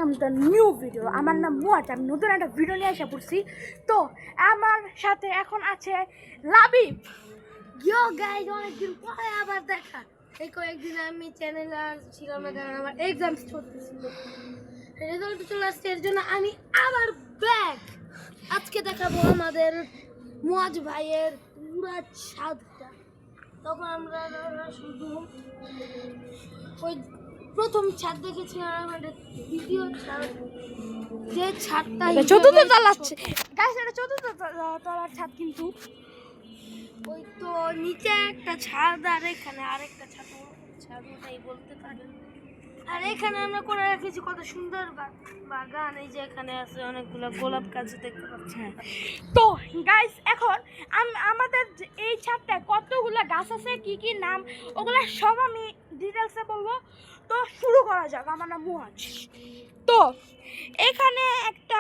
একটা new video. আমার নাম মুয়াজ, আমি নতুন একটা ভিডিও নিয়ে এসে পড়ছি। তো আমার সাথে এখন আছে লাবিব। ইয়ো গাইজ, অনেকদিন পরে আবার দেখা। এই কয়েকদিন আমি চ্যানেলে আর ছিলাম না, কারণ আমার এক্সাম চলতেছিল, রেজাল্ট চলে আসছে, এর জন্য আমি আবার ব্যাক। আজকে দেখাবো আমাদের মুয়াজ ভাইয়ের পুরা ছাদটা। তখন আমরা শুধু ওই প্রথম ছাদ দেখেছিলাম, আমাদের দ্বিতীয় ছাদ, যে ছাদটা চতুর্থ তলাচ্ছে গাইস, এটা চতুর্থ তলার ছাদ। কিন্তু ওই তো নিচে একটা ছাদ আর এখানে আরেকটা ছাদ, ছাদ ওটাই বলতে পারেন। আর এখানে আমরা করে রেখেছি কত সুন্দর বাগান। এই যে এখানে আছে অনেকগুলো গোলাপ গাছ দেখতে পাচ্ছেন। তো গাইস, এখন আমাদের এই ছাদটায় কতগুলো গাছ আছে, কি কি নাম, ওগুলো সব আমি ডিটেলসে বলবো। তো শুরু করা যাক। আমার নাম মুয়াজ। তো এখানে একটা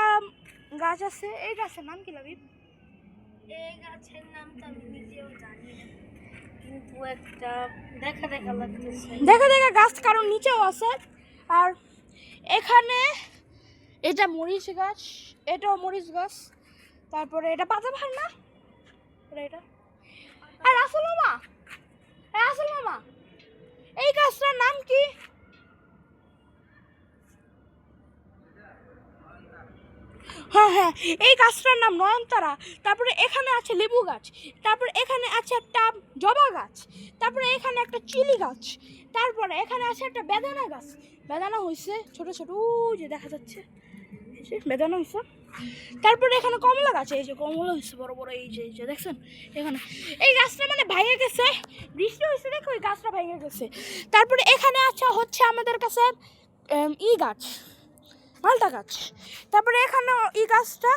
গাছ আছে, এই গাছের নাম কি লাবিব? এই গাছের নাম তো আমি নিজেও জানি না, কিন্তু একটা দেখা দেখা লাগতেছে। দেখা দেখা গাছ, কারণ নিচেও আছে। আর এখানে এটা মরিচ গাছ, এটাও মরিচ গাছ। তারপরে এটা পাতাবাহার না, এটা। আর রাসেল মামা, রাসেল মামা, এই গাছটার নাম কি? হ্যাঁ হ্যাঁ, এই গাছটার নাম নয়নতারা। তারপরে এখানে আছে লেবু গাছ, তারপরে এখানে আছে একটা জবা গাছ, তারপরে এখানে একটা চিলি গাছ, তারপরে এখানে আছে একটা বেদানা গাছ। বেদানা হয়েছে ছোট ছোট, ওই যে দেখা যাচ্ছে বেদানা হয়েছে। তারপরে এখানে কমলা গাছ, এই যে কমলা হয়েছে বড় বড়, এই যে দেখছেন এখানে। এই গাছটা মানে ভেঙে গেছে, বৃষ্টি হয়েছে দেখো, ওই গাছটা ভেঙে গেছে। তারপরে এখানে আছে হচ্ছে আমাদের কাছে ই গাছ, মালটা গাছ। তারপরে এখানে এই গাছটা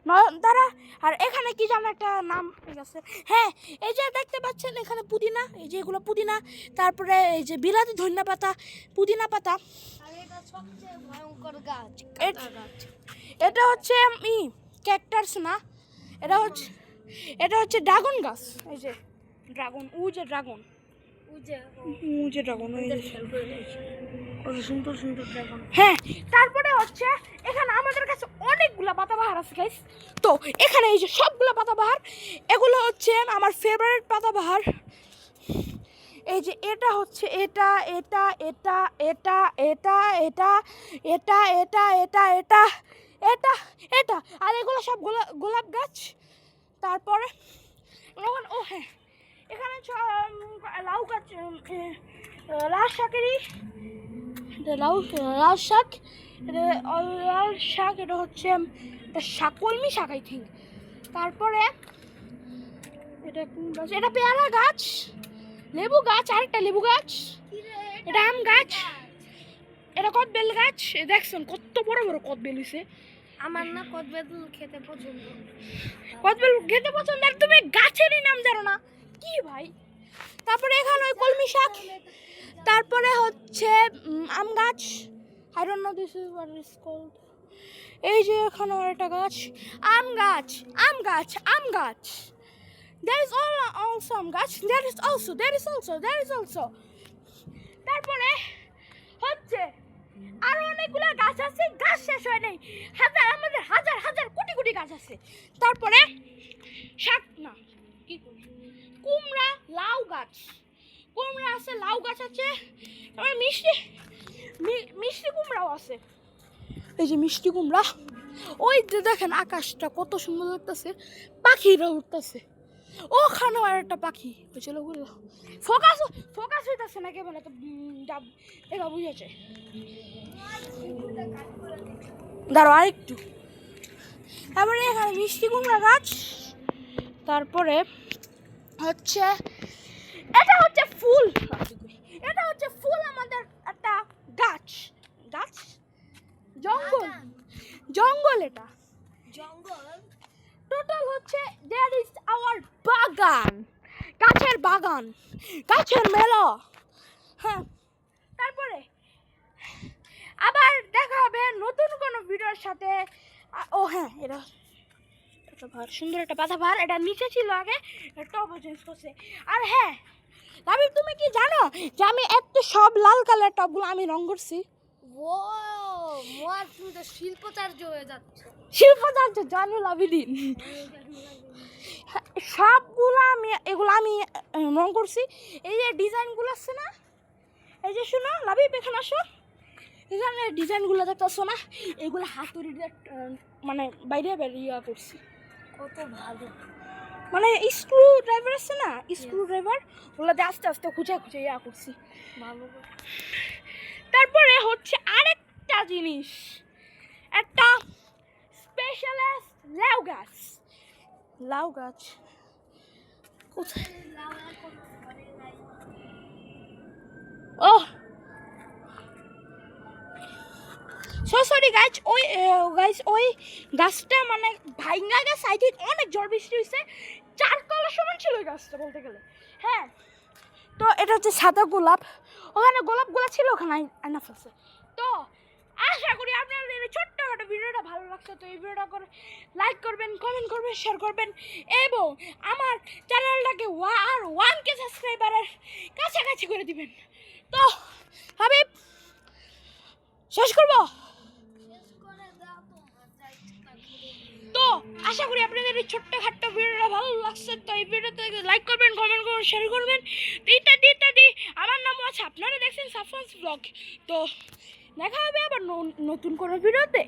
নয়নতারা। আর এখানে কি যেন একটা নাম আছে, হ্যাঁ এই যে দেখতে পাচ্ছেন এখানে পুদিনা, এই যে এগুলো পুদিনা। তারপরে এই যে বিলাতি ধনিয়া পাতা, পুদিনা পাতা। আর এটা সবচেয়ে ভয়ঙ্কর গাছ, গাছ। এটা হচ্ছে ক্যাকটাস না, এটা হচ্ছে ড্রাগন গাছ। এই যে ড্রাগন, ও যে ড্রাগন, ড্রাগন, কত সুন্দর সুন্দর ড্রাগন। হ্যাঁ। তারপরে হচ্ছে এখানে আমাদের কাছে অনেকগুলা পাতাবাহার আছে গাইস। তো এখানে এই যে সবগুলো পাতাবাহার, এগুলো হচ্ছে আমার ফেভারিট পাতাবাহার। এই যে এটা হচ্ছে এটা এটা এটা এটা এটা এটা এটা এটা এটা এটা এটা এটা আর এগুলো সব গোলাপ গাছ। তারপরে ও হ্যাঁ, এখানে লাউ গাছ, লাল শাকেরই লাউ শাক, লাল শাক, এটা হচ্ছে কলমি শাক আই থিঙ্ক। তারপরে এটা কোন গাছ, এটা পেয়ারা গাছ, লেবু গাছ, আরেকটা লেবু গাছ, এটা আম গাছ, এটা কদবেল গাছ। দেখছেন কত বড় বড় কদবেল হয়েছে। আমার না কদবেল খেতে পছন্দ। কদবেল খেতে পছন্দ, আর তুমি গাছেরই নাম জানো না কি ভাই? তারপরে এখানে ওই কলমি শাক। তারপরে হচ্ছে আম গাছ, I don't know this is what is called. এই যে এখানে একটা গাছ, আম গাছ, আম গাছ, আম গাছ। There is also আম গাছ, there is also. তারপরে হচ্ছে আরো অনেকগুলো গাছ আছে, গাছ শেষ হয় নাই, আমাদের হাজার হাজার কোটি কোটি গাছ আছে। তারপরে শাক না, কি কুমড়া, লাউ গাছ, কুমড়া আছে, লাউ গাছ আছে। তারপরে মিষ্টি কুমড়াও আছে, এই যে মিষ্টি কুমড়া। ওই যে দেখেন আকাশটা কত সুন্দর লাগতেছে, পাখিরা উঠতেছে। ওখানে আর একটা পাখি, চলো ফোকাস হইতেছে না কেবল, তো দেখা বুঝেছে। দাঁড়ো আরেকটু। তারপরে এখানে মিষ্টি কুমড়া গাছ। তারপরে হচ্ছে এটা হচ্ছে ফুল, এটা হচ্ছে ফুল আমাদের একটা গাছ, জঙ্গল এটা জঙ্গল টোটাল হচ্ছে দেয়ার ইজ আওয়ার বাগান, গাছের মেলা। হ্যাঁ, তারপরে আবার দেখা হবে নতুন কোনো ভিডিওর সাথে। ও হ্যাঁ, এটা সুন্দর একটা পাতাবাহার, এটা নিচে ছিল আগে, টবও চেঞ্জ করছে। আর হ্যাঁ লাবিব, তুমি কি জানো যে আমি সব লাল কালার টবগুলো আমি রং করছি? ও গাছ তুমি তো শিল্পচার্য হয়ে যাচ্ছ। শিল্পচার্য জানুল আবেদিন সবগুলো এগুলো আমি রং করছি। এই যে ডিজাইনগুলো আছে না, এই যে শোনো লাবিব এখানে আসো, এখানে ডিজাইনগুলো দেখতেছো না, এগুলো হাতুড়ি দিয়ে মানে বাইরে বেরিয়ে করছি। কত ভালো। মানে স্ক্রু ড্রাইভার আছে না, স্ক্রু ড্রাইভার ওগুলো দিয়ে আস্তে আস্তে খুঁজে খুঁজে করছি। ভালো। তারপরে হচ্ছে আরেকটা জিনিস, একটা স্পেশালিস্ট লাউ গাছ। লাউ গাছ কোথায়? ও সরি গাইজ, ওই গাছটা মানে ভাইঙ্গা গেছে। আই থিঙ্ক অনেক ঝড় বৃষ্টি হয়েছে, 4 তলা সমান ছিল ওই গাছটা বলতে গেলে। হ্যাঁ, তো এটা হচ্ছে সাদা গোলাপ, ওখানে গোলাপগুলো ছিল, ওখানে আনা ফেলছে। তো আশা করি আপনাদের এই ছোট্টখাটো ভিডিওটা ভালো লাগছে। তো এই ভিডিওটা করে লাইক করবেন, কমেন্ট করবেন, শেয়ার করবেন এবং আমার চ্যানেলটাকে 1K সাবস্ক্রাইবারের কাছাকাছি করে দিবেন। তো হাবিব শেষ করবো। তো আশা করি আপনাদের এই ছোট্টখাট্ট ভিডিওটা ভালো লাগছে। তো এই ভিডিওতে লাইক করবেন, কমেন্ট করবেন, শেয়ার করবেন ইত্যাদি ইত্যাদি। আমার নামও আছে, আপনারা দেখছেন সাফওয়ানস ব্লগ। তো দেখা হবে আবার নতুন কোনো ভিডিওতে।